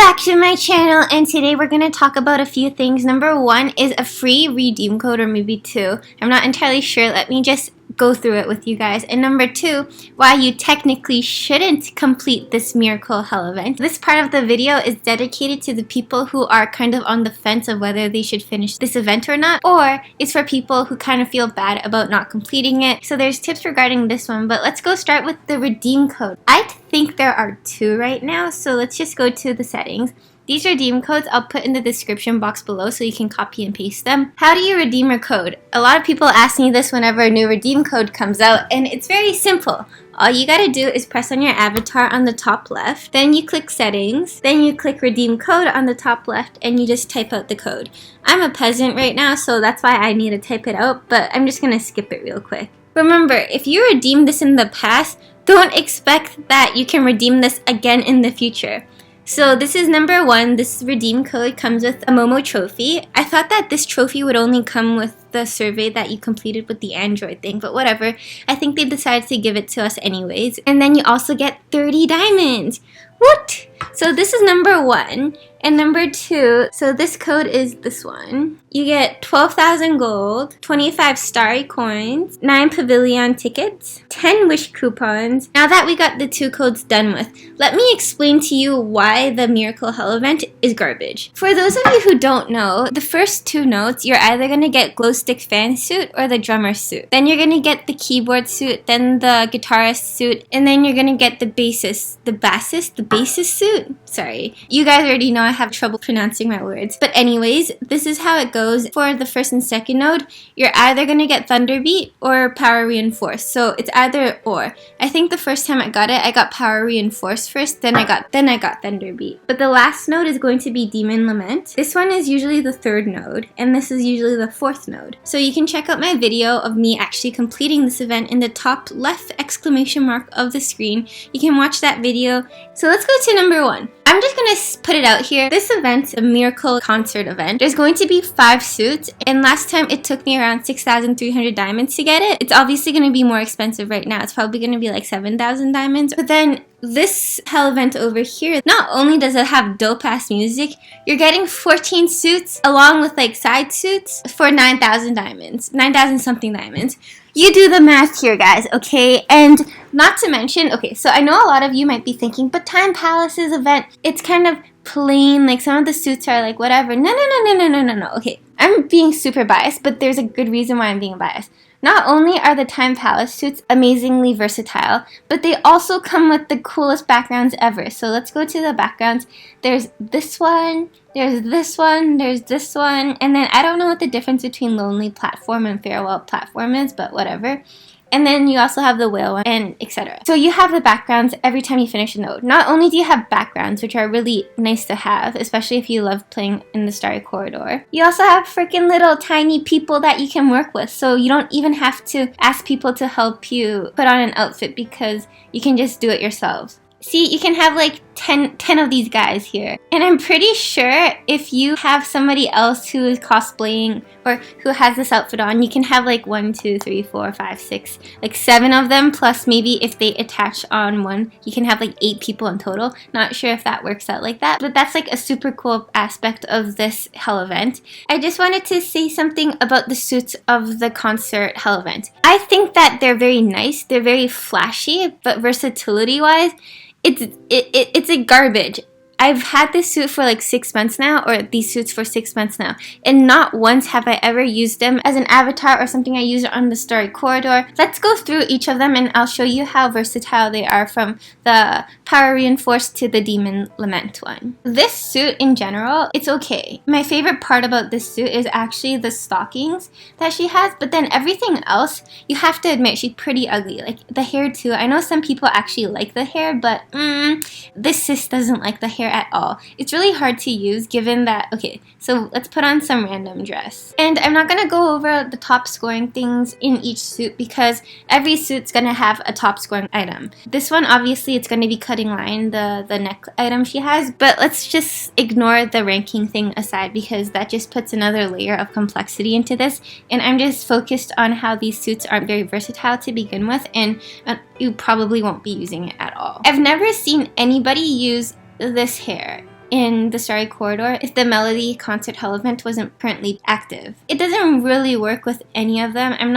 back to my channel, and today we're going to talk about a few things. Number one is a free redeem code, or maybe two. I'm not entirely sure. Let me just go through it with you guys. And number two, why you technically shouldn't complete this Miracle Hell event. This part of the video is dedicated to the people who are kind of on the fence of whether they should finish this event or not, or it's for people who kind of feel bad about not completing it. So there's tips regarding this one, but let's go start with the redeem code. I think there are two right now, so let's just go to the settings. These redeem codes I'll put in the description box below so you can copy and paste them. How do you redeem your code? A lot of people ask me this whenever a new redeem code comes out, and it's very simple. All you gotta do is press on your avatar on the top left, then you click settings, then you click redeem code on the top left, and you just type out the code. I'm a peasant right now, so that's why I need to type it out, but I'm just gonna skip it real quick. Remember, if you redeemed this in the past, don't expect that you can redeem this again in the future. So this is number one. This redeem code comes with a Momo Trophy. I thought that this trophy would only come with the survey that you completed with the Android thing, but whatever. I think they decided to give it to us anyways. And then you also get 30 diamonds. What? So this is number one. And number two, so this code is this one. You get 12,000 gold, 25 starry coins, 9 pavilion tickets, 10 wish coupons. Now that we got the two codes done with, let me explain to you why the Miracle Hell event is garbage. For those of you who don't know, the first two notes, you're either going to get glow stick fan suit or the drummer suit. Then you're going to get the keyboard suit, then the guitarist suit, and then you're going to get the bassist suit. Sorry. You guys already know I have trouble pronouncing my words. But anyways, this is how it goes. For the first and second node, you're either going to get Thunderbeat or Power Reinforced. So it's either or. I think the first time I got Power Reinforced first, then I got Thunderbeat. But the last node is going to be Demon Lament. This one is usually the third node, and this is usually the fourth node. So you can check out my video of me actually completing this event in the top left exclamation mark of the screen. You can watch that video. So let's go to number one. I'm just gonna put it out here. This event, a Miracle concert event, there's going to be 5 suits, and last time it took me around 6,300 diamonds to get it. It's obviously gonna be more expensive right now. It's probably gonna be like 7,000 diamonds. But then this hell event over here, not only does it have dope ass music, you're getting 14 suits along with like side suits for 9,000 diamonds, 9,000 something diamonds. You do the math here, guys, okay? And not to mention, okay, so I know a lot of you might be thinking, but Time Palace's event, it's kind of plain, like some of the suits are like whatever. No. Okay, I'm being super biased, but there's a good reason why I'm being biased. Not only are the Time Palace suits amazingly versatile, but they also come with the coolest backgrounds ever. So let's go to the backgrounds. There's this one, there's this one, there's this one, and then I don't know what the difference between Lonely Platform and Farewell Platform is, but whatever. And then you also have the whale one, and etc. So you have the backgrounds every time you finish a node. Not only do you have backgrounds, which are really nice to have, especially if you love playing in the Starry Corridor, you also have freaking little tiny people that you can work with. So you don't even have to ask people to help you put on an outfit because you can just do it yourself. See, you can have like 10 of these guys here. And I'm pretty sure if you have somebody else who is cosplaying or who has this outfit on, you can have like 1, 2, 3, 4, 5, 6, like 7 of them. Plus maybe if they attach on one, you can have like 8 people in total. Not sure if that works out like that, but that's like a super cool aspect of this hell event. I just wanted to say something about the suits of the concert hell event. I think that they're very nice. They're very flashy, but versatility wise, it's a garbage. I've had this suit for like 6 months now, or these suits for 6 months now, and not once have I ever used them as an avatar or something I use on the Starry Corridor. Let's go through each of them and I'll show you how versatile they are, from the Power Reinforced to the Demon Lament one. This suit in general, it's okay. My favorite part about this suit is actually the stockings that she has, but then everything else, you have to admit, she's pretty ugly. Like the hair too. I know some people actually like the hair, but this sis doesn't like the hair at all. It's really hard to use given that, okay, so let's put on some random dress. And I'm not going to go over the top scoring things in each suit because every suit's going to have a top scoring item. This one, obviously, it's going to be cutting line, the neck item she has, but let's just ignore the ranking thing aside because that just puts another layer of complexity into this, and I'm just focused on how these suits aren't very versatile to begin with, and you probably won't be using it at all. I've never seen anybody use this hair in the Starry Corridor if the Melody concert hall event wasn't currently active. It doesn't really work with any of them. I'm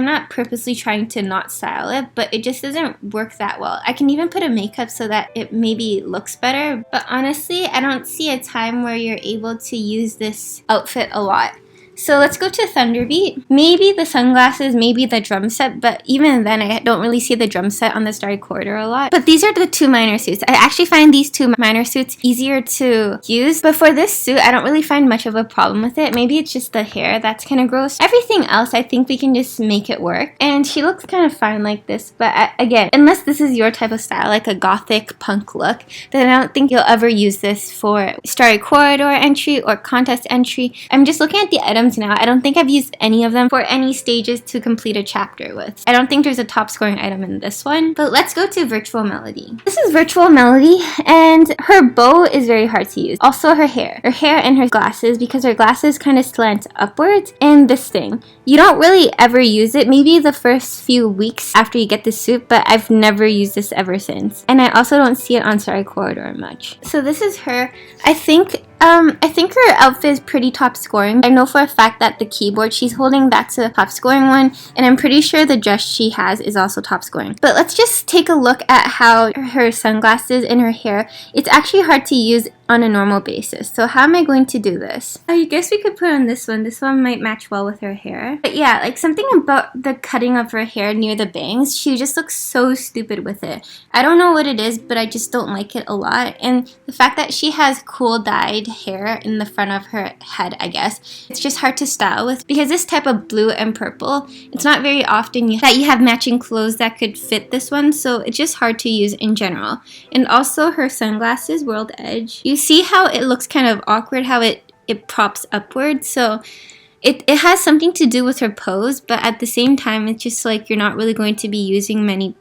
not purposely trying to not style it, but it just doesn't work that well. I can even put a makeup so that it maybe looks better, but honestly, I don't see a time where you're able to use this outfit a lot. So let's go to Thunderbeat. Maybe the sunglasses, maybe the drum set, but even then I don't really see the drum set on the Starry Corridor a lot. But these are the two minor suits. I actually find these two minor suits easier to use, but for this suit, I don't really find much of a problem with it. Maybe it's just the hair that's kind of gross. Everything else, I think we can just make it work. And she looks kind of fine like this, but again, unless this is your type of style, like a gothic punk look, then I don't think you'll ever use this for Starry Corridor entry or contest entry. I'm just looking at the items now. I don't think I've used any of them for any stages to complete a chapter with. I don't think there's a top scoring item in this one, but let's go to Virtual Melody. This is Virtual Melody, and her bow is very hard to use. Also her hair and her glasses, because her glasses kind of slant upwards, and this thing. You don't really ever use it, maybe the first few weeks after you get the suit, but I've never used this ever since. And I also don't see it on Starry Corridor much. So this is her. I think her outfit is pretty top scoring. I know for a fact that the keyboard she's holding, that's a top scoring one, and I'm pretty sure the dress she has is also top scoring. But let's just take a look at how her sunglasses and her hair, it's actually hard to use on a normal basis. So how am I going to do this? I guess we could put on this one. This one might match well with her hair. But yeah, like something about the cutting of her hair near the bangs, she just looks so stupid with it. I don't know what it is, but I just don't like it a lot. And the fact that she has cool dyed hair in the front of her head, I guess, it's just hard to style with, because this type of blue and purple, it's not very often that you have matching clothes that could fit this one, so it's just hard to use in general. And also her sunglasses, World Edge. You see how it looks kind of awkward, how it props upward, so it has something to do with her pose, but at the same time, it's just like you're not really going to be using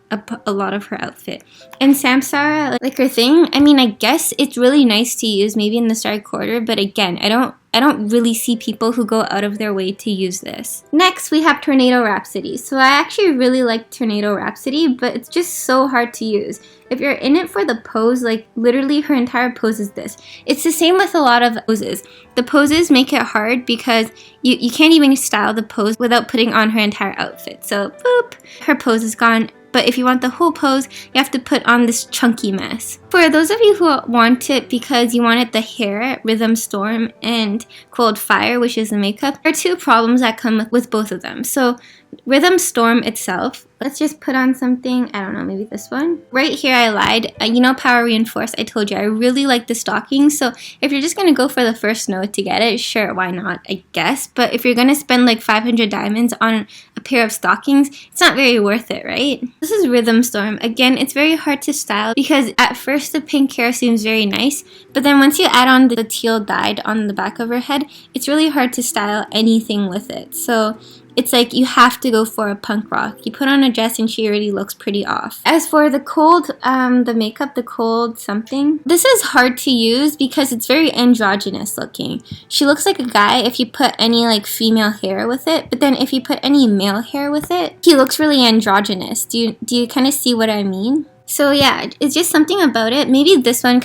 a lot of her outfit. And Samsara, like her thing, I mean, I guess it's really nice to use maybe in the Starry Corridor, but again, I don't really see people who go out of their way to use this. Next, we have Tornado Rhapsody. So I actually really like Tornado Rhapsody, but it's just so hard to use. If you're in it for the pose, like literally her entire pose is this. It's the same with a lot of poses. The poses make it hard because you can't even style the pose without putting on her entire outfit. So boop, her pose is gone. But if you want the whole pose, you have to put on this chunky mess. For those of you who want it because you wanted the hair, Rhythm Storm, and Cold Fire, which is the makeup, there are two problems that come with both of them. So Rhythm Storm itself, let's just put on something, I don't know, maybe this one. Right here I lied. You know Power Reinforce, I told you I really like the stockings, so if you're just going to go for the first note to get it, sure, why not, I guess. But if you're going to spend like 500 diamonds on a pair of stockings, it's not very worth it, right? This is Rhythm Storm. Again, it's very hard to style because at first the pink hair seems very nice, but then once you add on the teal dyed on the back of her head, it's really hard to style anything with it. So it's like you have to go for a punk rock. You put on a dress and she already looks pretty off. As for the cold, the makeup, the cold something, this is hard to use because it's very androgynous looking. She looks like a guy if you put any like female hair with it, but then if you put any male hair with it, he looks really androgynous. Do you kind of see what I mean? So yeah, it's just something about it. Maybe this one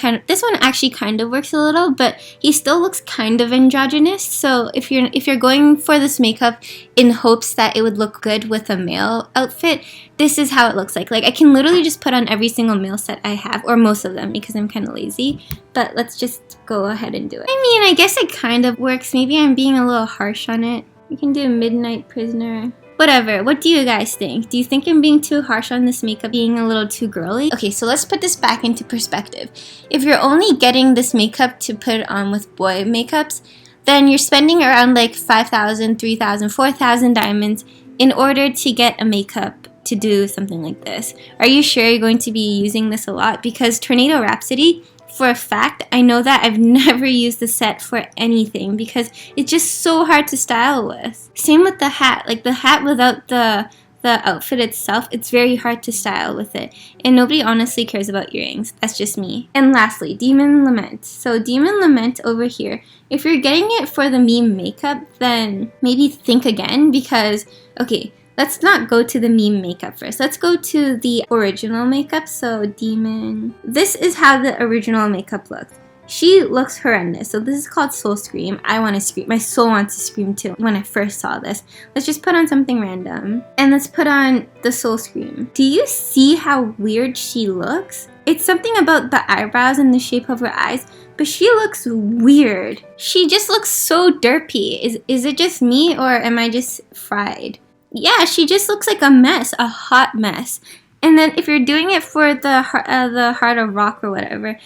actually kind of works a little, but he still looks kind of androgynous. So if you're going for this makeup in hopes that it would look good with a male outfit, this is how it looks like. Like I can literally just put on every single male set I have, or most of them because I'm kind of lazy. But let's just go ahead and do it. I mean, I guess it kind of works. Maybe I'm being a little harsh on it. You can do Midnight Prisoner. Whatever, what do you guys think? Do you think I'm being too harsh on this makeup, being a little too girly? Okay, so let's put this back into perspective. If you're only getting this makeup to put on with boy makeups, then you're spending around like 5,000, 3,000, 4,000 diamonds in order to get a makeup to do something like this. Are you sure you're going to be using this a lot? Because Tornado Rhapsody, for a fact, I know that I've never used the set for anything because it's just so hard to style with. Same with the hat. Like the hat without the outfit itself, it's very hard to style with it. And nobody honestly cares about earrings. That's just me. And lastly, Demon Lament. So Demon Lament over here, if you're getting it for the meme makeup, then maybe think again because, okay, let's not go to the meme makeup first. Let's go to the original makeup. So Demon. This is how the original makeup looks. She looks horrendous. So this is called Soul Scream. I want to scream. My soul wants to scream too when I first saw this. Let's just put on something random. And let's put on the Soul Scream. Do you see how weird she looks? It's something about the eyebrows and the shape of her eyes, but she looks weird. She just looks so derpy. Is it just me, or am I just fried? Yeah, she just looks like a mess, a hot mess. And then if you're doing it for the Heart of Rock or whatever,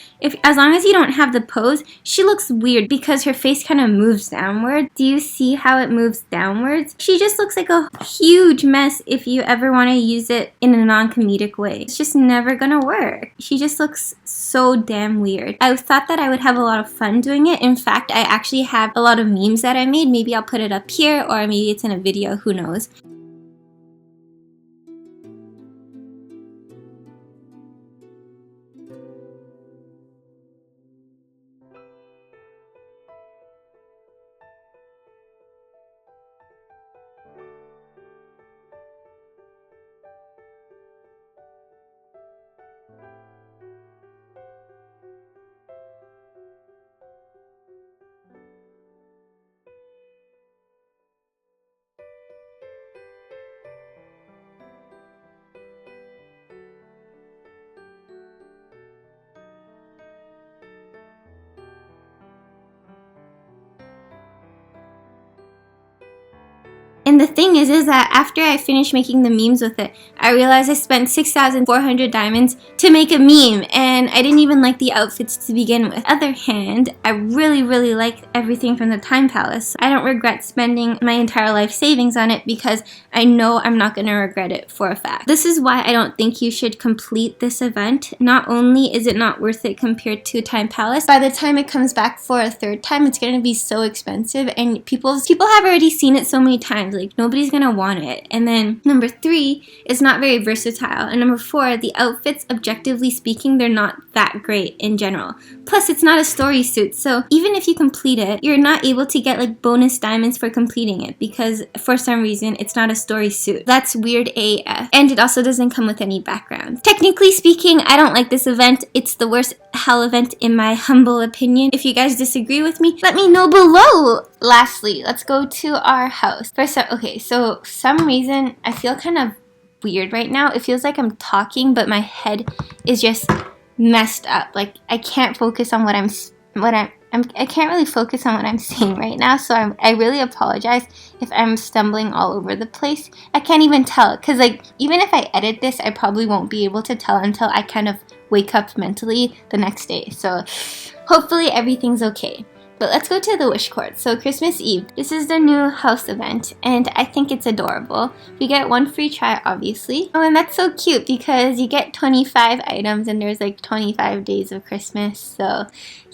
as long as you don't have the pose, she looks weird because her face kind of moves downward. Do you see how it moves downwards? She just looks like a huge mess if you ever want to use it in a non-comedic way. It's just never gonna work. She just looks so damn weird. I thought that I would have a lot of fun doing it. In fact, I actually have a lot of memes that I made. Maybe I'll put it up here, or maybe it's in a video, who knows. And the thing is that after I finished making the memes with it, I realized I spent 6,400 diamonds to make a meme, and I didn't even like the outfits to begin with. On the other hand, I really like everything from the Time Palace. I don't regret spending my entire life savings on it because I know I'm not going to regret it for a fact. This is why I don't think you should complete this event. Not only is it not worth it compared to Time Palace, by the time it comes back for a third time, it's going to be so expensive, and people have already seen it so many times. Like, nobody's gonna want it. And then number 3, it's not very versatile. And number 4, the outfits, objectively speaking, they're not that great in general. Plus, it's not a story suit, so even if you complete it, you're not able to get like bonus diamonds for completing it because for some reason it's not a story suit. That's weird AF. And it also doesn't come with any background. Technically speaking, I don't like this event. It's the worst hell event in my humble opinion. If you guys disagree with me, let me know below. Lastly, let's go to our house. First up, okay, so some reason I feel kind of weird right now. It feels like I'm talking, but my head is just messed up. Like, I can't focus on I can't really focus on what I'm saying right now, so I really apologize if I'm stumbling all over the place. I can't even tell, because like, even if I edit this, I probably won't be able to tell until I kind of wake up mentally the next day. So hopefully everything's okay. But let's go to the wish court. So Christmas Eve, this is the new house event, and I think it's adorable. We get 1 free try, obviously. Oh, and that's so cute because you get 25 items and there's like 25 days of Christmas. So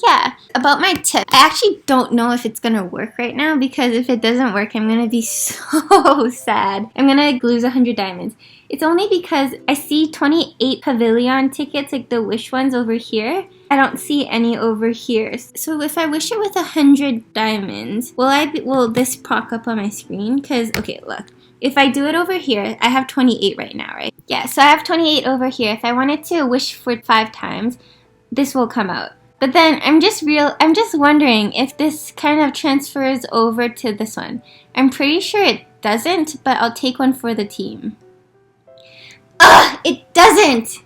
yeah, about my tip, I actually don't know if it's gonna work right now, because if it doesn't work, I'm gonna be so sad. I'm gonna lose 100 diamonds. It's only because I see 28 pavilion tickets, like the wish ones over here. I don't see any over here. So if I wish it with 100 diamonds, will this pop up on my screen? Because, okay, look. If I do it over here, I have 28 right now, right? Yeah, so I have 28 over here. If I wanted to wish for 5 times, this will come out. But then I'm just wondering if this kind of transfers over to this one. I'm pretty sure it doesn't, but I'll take one for the team. Ugh, it doesn't!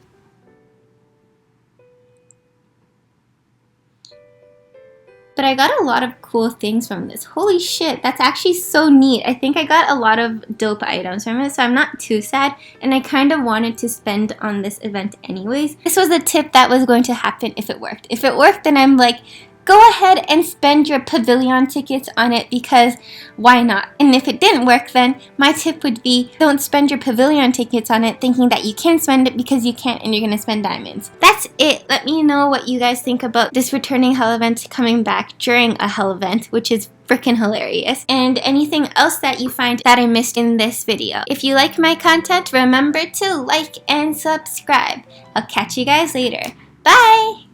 But I got a lot of cool things from this. Holy shit, that's actually so neat. I think I got a lot of dope items from it, so I'm not too sad. And I kind of wanted to spend on this event anyways. This was a tip that was going to happen if it worked. If it worked, then I'm like, go ahead and spend your pavilion tickets on it, because why not? And if it didn't work, then my tip would be, don't spend your pavilion tickets on it thinking that you can spend it, because you can't and you're going to spend diamonds. That's it. Let me know what you guys think about this returning hell event coming back during a hell event, which is freaking hilarious, and anything else that you find that I missed in this video. If you like my content, remember to like and subscribe. I'll catch you guys later. Bye!